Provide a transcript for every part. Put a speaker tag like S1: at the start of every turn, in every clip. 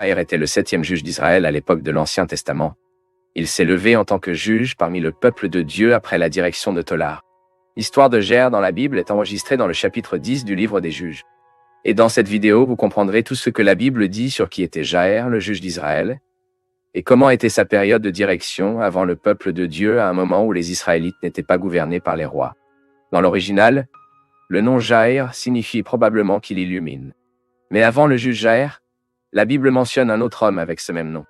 S1: Jaïr était le 7e juge d'Israël à l'époque de l'Ancien Testament. Il s'est levé en tant que juge parmi le peuple de Dieu après la direction de Tolar. L'histoire de Jaïr dans la Bible est enregistrée dans le chapitre 10 du livre des Juges. Et dans cette vidéo, vous comprendrez tout ce que la Bible dit sur qui était Jaïr, le juge d'Israël, et comment était sa période de direction avant le peuple de Dieu à un moment où les Israélites n'étaient pas gouvernés par les rois. Dans l'original, le nom Jaïr signifie probablement qu'il illumine. Mais avant le juge Jaïr, la Bible mentionne un autre homme avec ce même nom.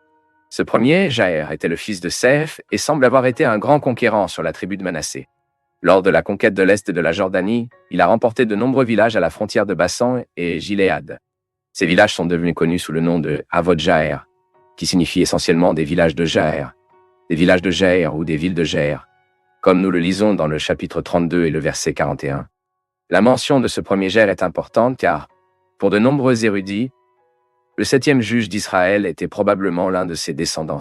S1: Ce premier, Jaïr, était le fils de Séph et semble avoir été un grand conquérant sur la tribu de Manassé. Lors de la conquête de l'Est de la Jordanie, il a remporté de nombreux villages à la frontière de Bassan et Giléad. Ces villages sont devenus connus sous le nom de Havot Jaïr, qui signifie essentiellement des villages de Jaïr ou des villes de Jaïr, comme nous le lisons dans le chapitre 32 et le verset 41. La mention de ce premier Jaïr est importante car, pour de nombreux érudits, le 7e juge d'Israël était probablement l'un de ses descendants.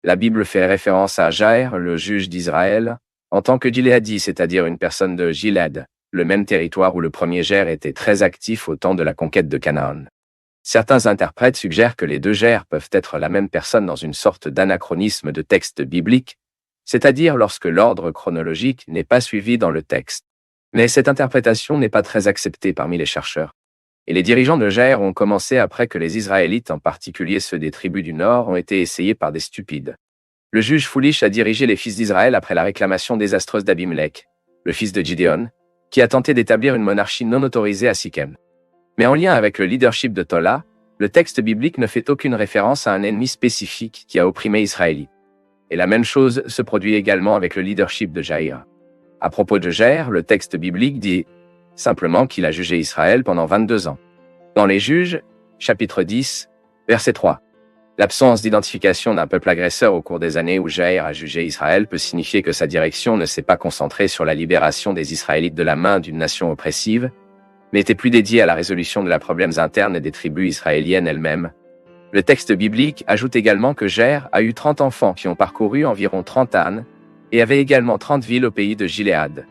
S1: La Bible fait référence à Jaïr, le juge d'Israël, en tant que Giléadi, c'est-à-dire une personne de Gilead, le même territoire où le premier Jaïr était très actif au temps de la conquête de Canaan. Certains interprètes suggèrent que les deux Jaïrs peuvent être la même personne dans une sorte d'anachronisme de texte biblique, c'est-à-dire lorsque l'ordre chronologique n'est pas suivi dans le texte. Mais cette interprétation n'est pas très acceptée parmi les chercheurs. Et les dirigeants de Jaïr ont commencé après que les Israélites, en particulier ceux des tribus du Nord, ont été essayés par des stupides. Le juge Foulish a dirigé les fils d'Israël après la réclamation désastreuse d'Abimelech, le fils de Gideon, qui a tenté d'établir une monarchie non autorisée à Sichem. Mais en lien avec le leadership de Tola, le texte biblique ne fait aucune référence à un ennemi spécifique qui a opprimé Israël. Et la même chose se produit également avec le leadership de Jaïr. À propos de Jaïr, le texte biblique dit simplement qu'il a jugé Israël pendant 22 ans. Dans les Juges, chapitre 10, verset 3. L'absence d'identification d'un peuple agresseur au cours des années où Jaïr a jugé Israël peut signifier que sa direction ne s'est pas concentrée sur la libération des Israélites de la main d'une nation oppressive, mais était plus dédiée à la résolution de leurs problèmes internes des tribus israéliennes elles-mêmes. Le texte biblique ajoute également que Jaïr a eu 30 enfants qui ont parcouru environ 30 ânes et avait également 30 villes au pays de Giléad.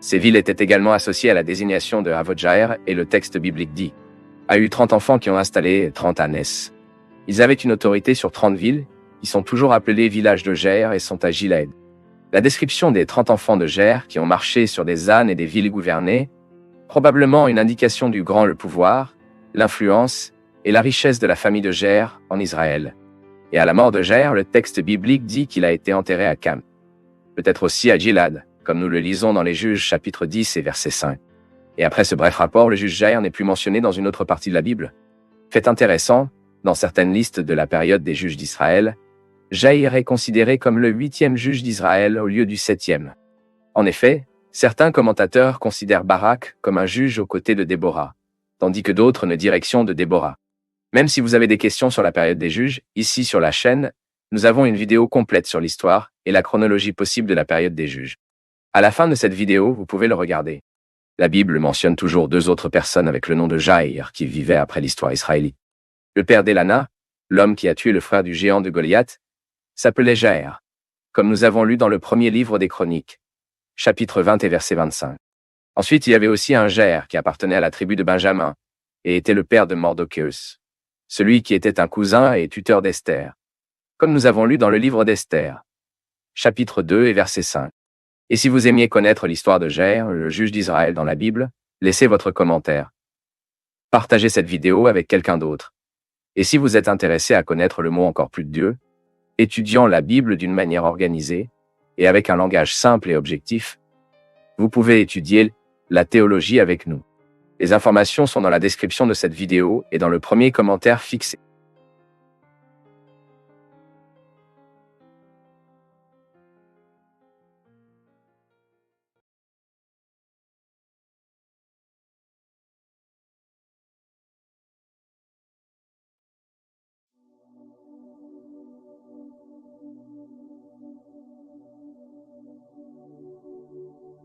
S1: Ces villes étaient également associées à la désignation de Havot Jaïr et le texte biblique dit a eu 30 enfants qui ont installé 30 ânes. Ils avaient une autorité sur 30 villes, qui sont toujours appelées villages de Jaïr et sont à Gilead. La description des 30 enfants de Jaïr qui ont marché sur des ânes et des villes gouvernées, probablement une indication du grand le pouvoir, l'influence et la richesse de la famille de Jaïr en Israël. Et à la mort de Jaïr, le texte biblique dit qu'il a été enterré à Cam. Peut-être aussi à Gilead, comme nous le lisons dans les Juges chapitre 10 et verset 5. Et après ce bref rapport, le juge Jaïr n'est plus mentionné dans une autre partie de la Bible. Fait intéressant, dans certaines listes de la période des juges d'Israël, Jaïr est considéré comme le 8e juge d'Israël au lieu du 7e. En effet, certains commentateurs considèrent Barak comme un juge aux côtés de Déborah, tandis que d'autres une direction de Déborah. Même si vous avez des questions sur la période des juges, ici sur la chaîne, nous avons une vidéo complète sur l'histoire et la chronologie possible de la période des juges. À la fin de cette vidéo, vous pouvez le regarder. La Bible mentionne toujours 2 autres personnes avec le nom de Jaïr qui vivaient après l'histoire israélite. Le père d'Élana, l'homme qui a tué le frère du géant de Goliath, s'appelait Jaïr, comme nous avons lu dans le premier livre des Chroniques, chapitre 20 et verset 25. Ensuite, il y avait aussi un Jaïr qui appartenait à la tribu de Benjamin et était le père de Mordochéus, celui qui était un cousin et tuteur d'Esther, comme nous avons lu dans le livre d'Esther, chapitre 2 et verset 5. Et si vous aimiez connaître l'histoire de Jaïr, le juge d'Israël dans la Bible, laissez votre commentaire. Partagez cette vidéo avec quelqu'un d'autre. Et si vous êtes intéressé à connaître le mot encore plus de Dieu, étudiant la Bible d'une manière organisée et avec un langage simple et objectif, vous pouvez étudier la théologie avec nous. Les informations sont dans la description de cette vidéo et dans le premier commentaire fixé.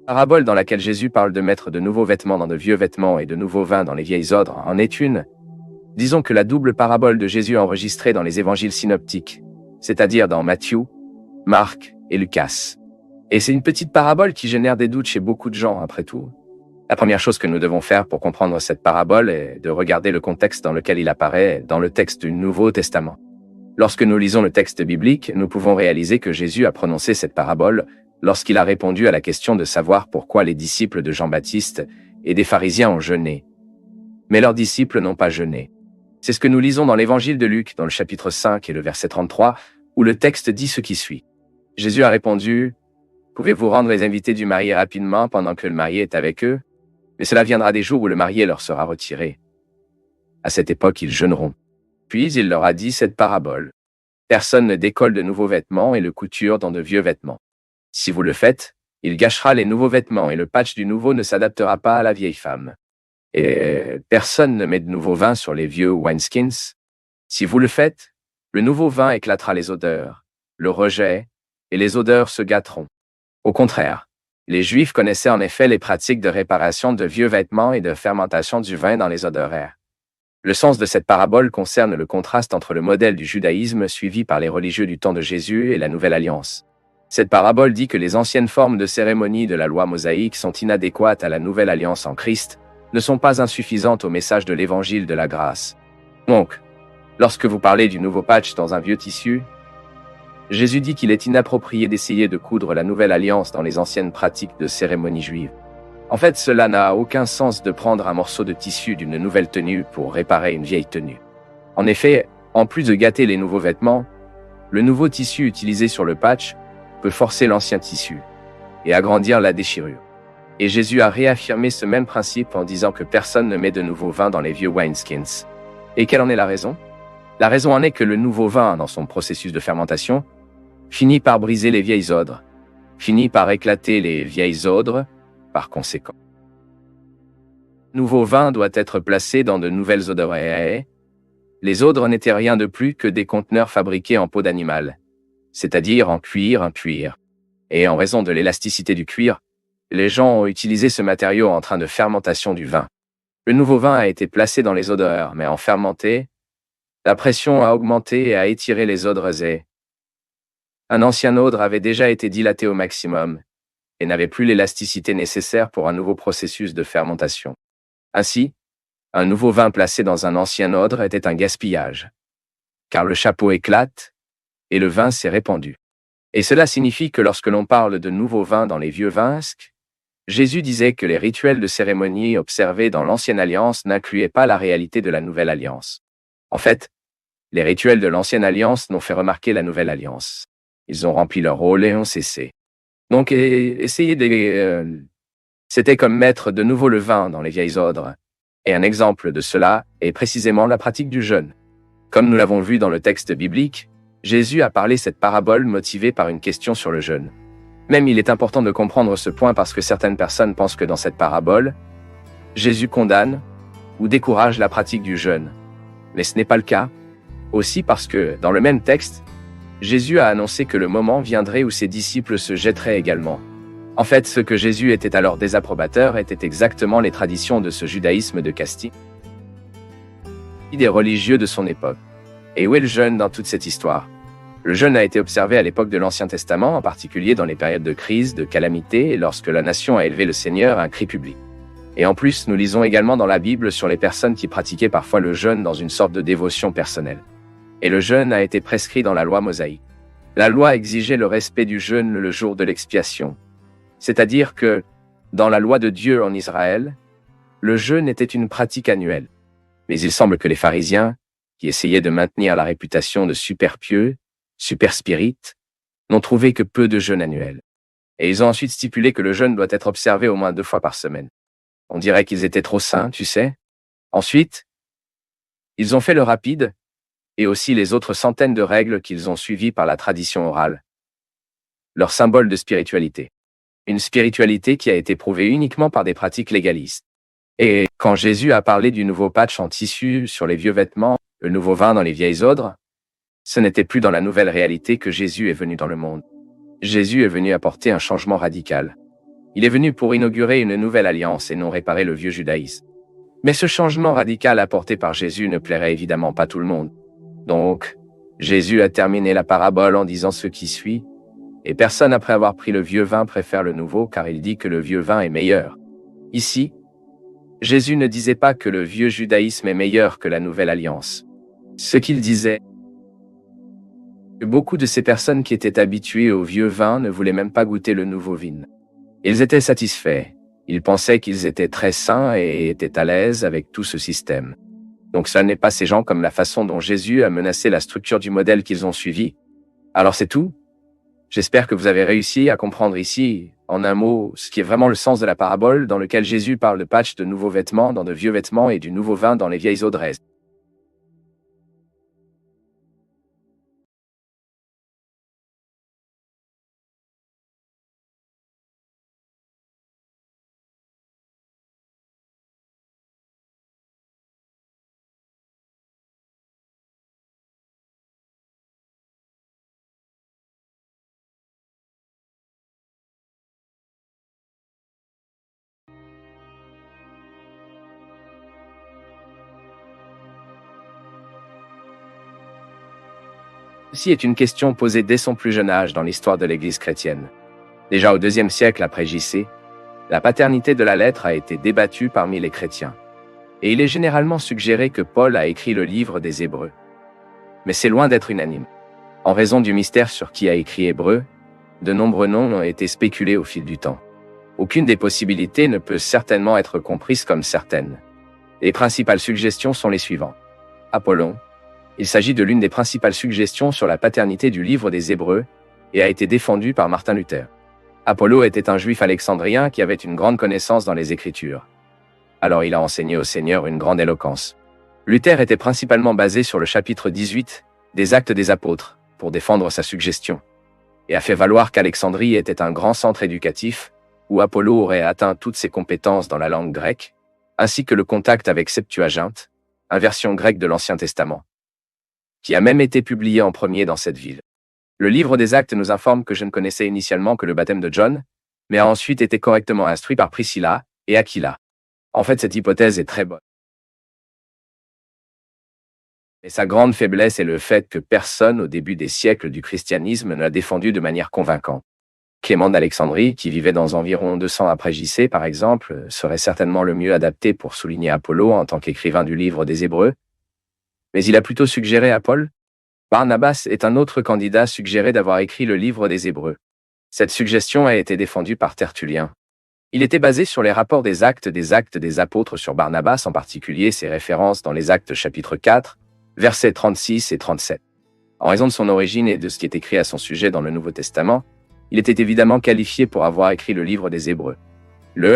S1: Parabole dans laquelle Jésus parle de mettre de nouveaux vêtements dans de vieux vêtements et de nouveaux vins dans les vieilles ordres en est une. Disons que la double parabole de Jésus enregistrée dans les évangiles synoptiques, c'est-à-dire dans Matthieu, Marc et Lucas. Et c'est une petite parabole qui génère des doutes chez beaucoup de gens, après tout. La première chose que nous devons faire pour comprendre cette parabole est de regarder le contexte dans lequel il apparaît dans le texte du Nouveau Testament. Lorsque nous lisons le texte biblique, nous pouvons réaliser que Jésus a prononcé cette parabole lorsqu'il a répondu à la question de savoir pourquoi les disciples de Jean-Baptiste et des pharisiens ont jeûné. Mais leurs disciples n'ont pas jeûné. C'est ce que nous lisons dans l'évangile de Luc, dans le chapitre 5 et le verset 33, où le texte dit ce qui suit. Jésus a répondu, « Pouvez-vous rendre les invités du marié rapidement pendant que le marié est avec eux? Mais cela viendra des jours où le marié leur sera retiré. À cette époque, ils jeûneront. » Puis il leur a dit cette parabole. « Personne ne décolle de nouveaux vêtements et le couture dans de vieux vêtements. Si vous le faites, il gâchera les nouveaux vêtements et le patch du nouveau ne s'adaptera pas à la vieille femme. Et personne ne met de nouveau vin sur les vieux wineskins. Si vous le faites, le nouveau vin éclatera les odeurs, le rejet, et les odeurs se gâteront. Au contraire, les Juifs connaissaient en effet les pratiques de réparation de vieux vêtements et de fermentation du vin dans les odoraires. Le sens de cette parabole concerne le contraste entre le modèle du judaïsme suivi par les religieux du temps de Jésus et la Nouvelle Alliance. Cette parabole dit que les anciennes formes de cérémonie de la loi mosaïque sont inadéquates à la Nouvelle Alliance en Christ, ne sont pas insuffisantes au message de l'Évangile de la grâce. Donc, lorsque vous parlez du nouveau patch dans un vieux tissu, Jésus dit qu'il est inapproprié d'essayer de coudre la Nouvelle Alliance dans les anciennes pratiques de cérémonie juive. En fait, cela n'a aucun sens de prendre un morceau de tissu d'une nouvelle tenue pour réparer une vieille tenue. En effet, en plus de gâter les nouveaux vêtements, le nouveau tissu utilisé sur le patch peut forcer l'ancien tissu et agrandir la déchirure. Et Jésus a réaffirmé ce même principe en disant que personne ne met de nouveau vin dans les vieux wineskins. Et quelle en est la raison? La raison en est que le nouveau vin, dans son processus de fermentation, finit par briser les vieilles odres, finit par éclater les vieilles odres, par conséquent. Le nouveau vin doit être placé dans de nouvelles odeurs. Les odres n'étaient rien de plus que des conteneurs fabriqués en peau d'animal, c'est-à-dire en cuir. Et en raison de l'élasticité du cuir, les gens ont utilisé ce matériau en train de fermentation du vin. Le nouveau vin a été placé dans les odeurs, mais en fermenté, la pression a augmenté et a étiré les odres et un ancien odre avait déjà été dilaté au maximum et n'avait plus l'élasticité nécessaire pour un nouveau processus de fermentation. Ainsi, un nouveau vin placé dans un ancien odre était un gaspillage, car le chapeau éclate et le vin s'est répandu. Et cela signifie que lorsque l'on parle de nouveau vin dans les vieux vinsques, Jésus disait que les rituels de cérémonie observés dans l'Ancienne Alliance n'incluaient pas la réalité de la Nouvelle Alliance. En fait, les rituels de l'Ancienne Alliance n'ont fait remarquer la Nouvelle Alliance. Ils ont rempli leur rôle et ont cessé. Donc, c'était comme mettre de nouveau le vin dans les vieilles odres. Et un exemple de cela est précisément la pratique du jeûne. Comme nous l'avons vu dans le texte biblique, Jésus a parlé cette parabole motivée par une question sur le jeûne. Même il est important de comprendre ce point parce que certaines personnes pensent que dans cette parabole, Jésus condamne ou décourage la pratique du jeûne. Mais ce n'est pas le cas. Aussi parce que, dans le même texte, Jésus a annoncé que le moment viendrait où ses disciples se jetteraient également. En fait, ce que Jésus était alors désapprobateur était exactement les traditions de ce judaïsme de castigue des religieux de son époque. Et où est le jeûne dans toute cette histoire? Le jeûne a été observé à l'époque de l'Ancien Testament, en particulier dans les périodes de crise, de calamité, et lorsque la nation a élevé le Seigneur à un cri public. Et en plus, nous lisons également dans la Bible sur les personnes qui pratiquaient parfois le jeûne dans une sorte de dévotion personnelle. Et le jeûne a été prescrit dans la loi mosaïque. La loi exigeait le respect du jeûne le jour de l'expiation. C'est-à-dire que, dans la loi de Dieu en Israël, le jeûne était une pratique annuelle. Mais il semble que les pharisiens, qui essayaient de maintenir la réputation de super pieux, super spirites, n'ont trouvé que peu de jeûnes annuels. Et ils ont ensuite stipulé que le jeûne doit être observé au moins 2 fois par semaine. On dirait qu'ils étaient trop saints, tu sais. Ensuite, ils ont fait le rapide, et aussi les autres centaines de règles qu'ils ont suivies par la tradition orale. Leur symbole de spiritualité. Une spiritualité qui a été prouvée uniquement par des pratiques légalistes. Et quand Jésus a parlé du nouveau patch en tissu sur les vieux vêtements, le nouveau vin dans les vieilles odres, ce n'était plus dans la nouvelle réalité que Jésus est venu dans le monde. Jésus est venu apporter un changement radical. Il est venu pour inaugurer une nouvelle alliance et non réparer le vieux judaïsme. Mais ce changement radical apporté par Jésus ne plairait évidemment pas tout le monde. Donc, Jésus a terminé la parabole en disant ce qui suit, et personne après avoir pris le vieux vin préfère le nouveau car il dit que le vieux vin est meilleur. Ici, Jésus ne disait pas que le vieux judaïsme est meilleur que la nouvelle alliance. Ce qu'il disait, que beaucoup de ces personnes qui étaient habituées au vieux vin ne voulaient même pas goûter le nouveau vin. Ils étaient satisfaits. Ils pensaient qu'ils étaient très sains et étaient à l'aise avec tout ce système. Donc ça n'est pas ces gens comme la façon dont Jésus a menacé la structure du modèle qu'ils ont suivi. Alors c'est tout. J'espère que vous avez réussi à comprendre ici, en un mot, ce qui est vraiment le sens de la parabole dans lequel Jésus parle de patch de nouveaux vêtements dans de vieux vêtements et du nouveau vin dans les vieilles odresses. Ceci est une question posée dès son plus jeune âge dans l'histoire de l'Église chrétienne. Déjà au IIe siècle après J.C., la paternité de la lettre a été débattue parmi les chrétiens. Et il est généralement suggéré que Paul a écrit le livre des Hébreux. Mais c'est loin d'être unanime. En raison du mystère sur qui a écrit Hébreux, de nombreux noms ont été spéculés au fil du temps. Aucune des possibilités ne peut certainement être comprise comme certaine. Les principales suggestions sont les suivantes. Apollon. Il s'agit de l'une des principales suggestions sur la paternité du livre des Hébreux et a été défendue par Martin Luther. Apollo était un juif alexandrien qui avait une grande connaissance dans les Écritures. Alors il a enseigné au Seigneur une grande éloquence. Luther était principalement basé sur le chapitre 18 des Actes des Apôtres pour défendre sa suggestion et a fait valoir qu'Alexandrie était un grand centre éducatif où Apollo aurait atteint toutes ses compétences dans la langue grecque, ainsi que le contact avec Septuaginte, une version grecque de l'Ancien Testament, qui a même été publié en premier dans cette ville. Le livre des Actes nous informe que je ne connaissais initialement que le baptême de John, mais a ensuite été correctement instruit par Priscilla et Aquila. En fait, cette hypothèse est très bonne. Mais sa grande faiblesse est le fait que personne au début des siècles du christianisme ne l'a défendu de manière convaincante. Clément d'Alexandrie, qui vivait dans environ 200 après J.C., par exemple, serait certainement le mieux adapté pour souligner Apollo en tant qu'écrivain du livre des Hébreux. Mais il a plutôt suggéré à Paul. Barnabas est un autre candidat suggéré d'avoir écrit le livre des Hébreux. Cette suggestion a été défendue par Tertullien. Il était basé sur les rapports des actes des apôtres sur Barnabas, en particulier ses références dans les Actes chapitre 4, versets 36 et 37. En raison de son origine et de ce qui est écrit à son sujet dans le Nouveau Testament, il était évidemment qualifié pour avoir écrit le livre des Hébreux. La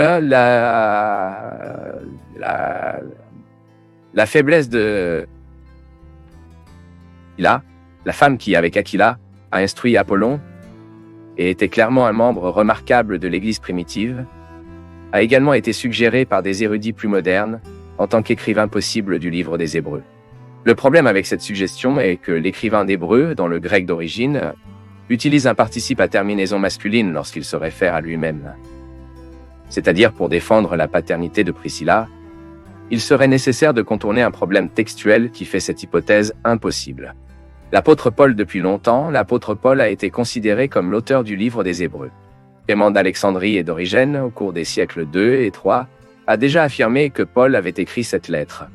S1: faiblesse de Aquila, la femme qui, avec Aquila, a instruit Apollon et était clairement un membre remarquable de l'Église primitive, a également été suggérée par des érudits plus modernes en tant qu'écrivain possible du livre des Hébreux. Le problème avec cette suggestion est que l'écrivain d'Hébreux, dans le grec d'origine, utilise un participe à terminaison masculine lorsqu'il se réfère à lui-même. C'est-à-dire pour défendre la paternité de Priscilla, il serait nécessaire de contourner un problème textuel qui fait cette hypothèse impossible. L'apôtre Paul, depuis longtemps, l'apôtre Paul a été considéré comme l'auteur du livre des Hébreux. Clément d'Alexandrie et d'Origène, au cours des siècles 2 et 3, a déjà affirmé que Paul avait écrit cette lettre.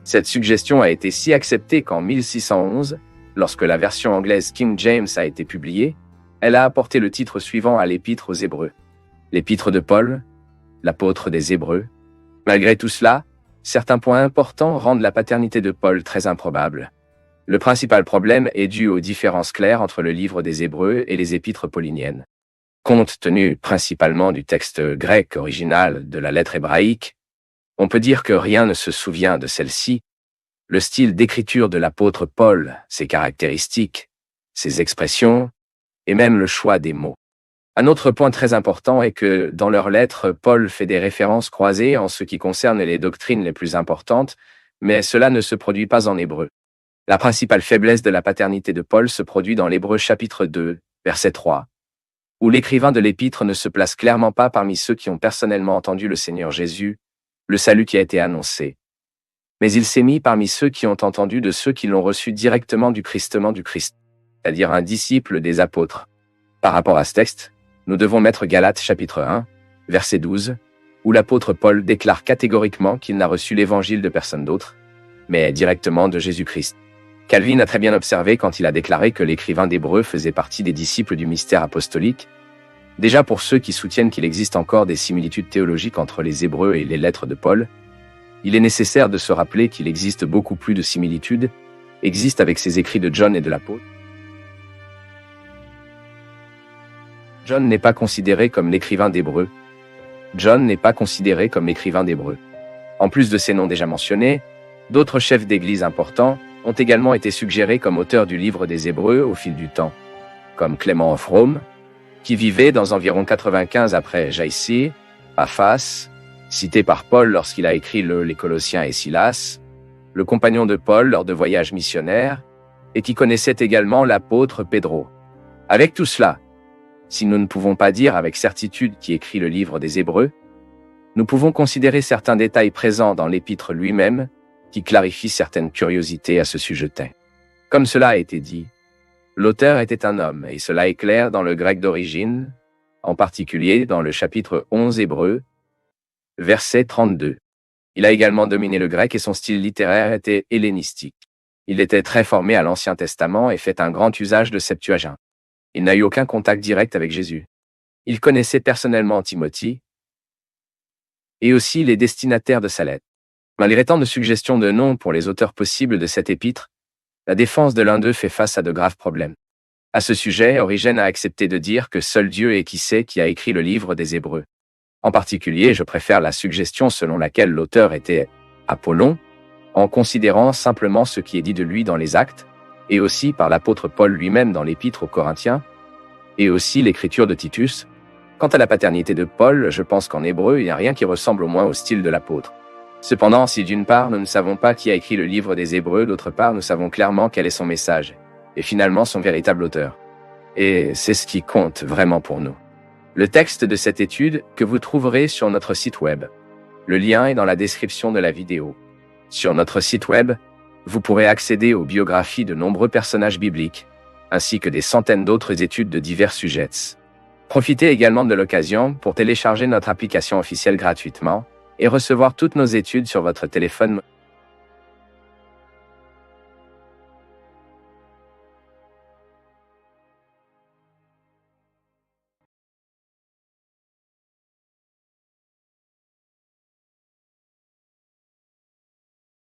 S1: Cette suggestion a été si acceptée qu'en 1611, lorsque la version anglaise King James a été publiée, elle a apporté le titre suivant à l'épître aux Hébreux. L'épître de Paul, l'apôtre des Hébreux. Malgré tout cela, certains points importants rendent la paternité de Paul très improbable. Le principal problème est dû aux différences claires entre le livre des Hébreux et les épîtres pauliniennes. Compte tenu principalement du texte grec original de la lettre hébraïque, on peut dire que rien ne se souvient de celle-ci. Le style d'écriture de l'apôtre Paul, ses caractéristiques, ses expressions, et même le choix des mots. Un autre point très important est que, dans leurs lettres, Paul fait des références croisées en ce qui concerne les doctrines les plus importantes, mais cela ne se produit pas en hébreu. La principale faiblesse de la paternité de Paul se produit dans l'Hébreux chapitre 2, verset 3, où l'écrivain de l'épître ne se place clairement pas parmi ceux qui ont personnellement entendu le Seigneur Jésus, le salut qui a été annoncé. Mais il s'est mis parmi ceux qui ont entendu de ceux qui l'ont reçu directement du Christ, c'est-à-dire un disciple des apôtres. Par rapport à ce texte, nous devons mettre Galates chapitre 1, verset 12, où l'apôtre Paul déclare catégoriquement qu'il n'a reçu l'évangile de personne d'autre, mais directement de Jésus-Christ. Calvin a très bien observé quand il a déclaré que l'écrivain d'Hébreux faisait partie des disciples du mystère apostolique. Déjà pour ceux qui soutiennent qu'il existe encore des similitudes théologiques entre les Hébreux et les lettres de Paul, il est nécessaire de se rappeler qu'il existe beaucoup plus de similitudes existent avec ces écrits de John et de l'apôtre. John n'est pas considéré comme l'écrivain d'Hébreux. John n'est pas considéré comme l'écrivain d'Hébreux. En plus de ces noms déjà mentionnés, d'autres chefs d'église importants ont également été suggérés comme auteurs du livre des Hébreux au fil du temps, comme Clément of Rome, qui vivait dans environ 95 après J.C., Paphas, cité par Paul lorsqu'il a écrit les Colossiens et Silas, le compagnon de Paul lors de voyages missionnaires, et qui connaissait également l'apôtre Pedro. Avec tout cela, si nous ne pouvons pas dire avec certitude qui écrit le livre des Hébreux, nous pouvons considérer certains détails présents dans l'épître lui-même qui clarifient certaines curiosités à ce sujet. Comme cela a été dit, l'auteur était un homme, et cela est clair dans le grec d'origine, en particulier dans le chapitre 11 Hébreux, verset 32. Il a également dominé le grec et son style littéraire était hellénistique. Il était très formé à l'Ancien Testament et fait un grand usage de Septuagint. Il n'a eu aucun contact direct avec Jésus. Il connaissait personnellement Timothée et aussi les destinataires de sa lettre. Malgré tant de suggestions de noms pour les auteurs possibles de cet épître, la défense de l'un d'eux fait face à de graves problèmes. À ce sujet, Origène a accepté de dire que seul Dieu est qui sait qui a écrit le livre des Hébreux. En particulier, je préfère la suggestion selon laquelle l'auteur était Apollon, en considérant simplement ce qui est dit de lui dans les Actes, et aussi par l'apôtre Paul lui-même dans l'Épître aux Corinthiens, et aussi l'écriture de Titus. Quant à la paternité de Paul, je pense qu'en hébreu, il n'y a rien qui ressemble au moins au style de l'apôtre. Cependant, si d'une part, nous ne savons pas qui a écrit le livre des Hébreux, d'autre part, nous savons clairement quel est son message, et finalement son véritable auteur. Et c'est ce qui compte vraiment pour nous. Le texte de cette étude que vous trouverez sur notre site web. Le lien est dans la description de la vidéo. Sur notre site web, vous pourrez accéder aux biographies de nombreux personnages bibliques, ainsi que des centaines d'autres études de divers sujets. Profitez également de l'occasion pour télécharger notre application officielle gratuitement et recevoir toutes nos études sur votre téléphone.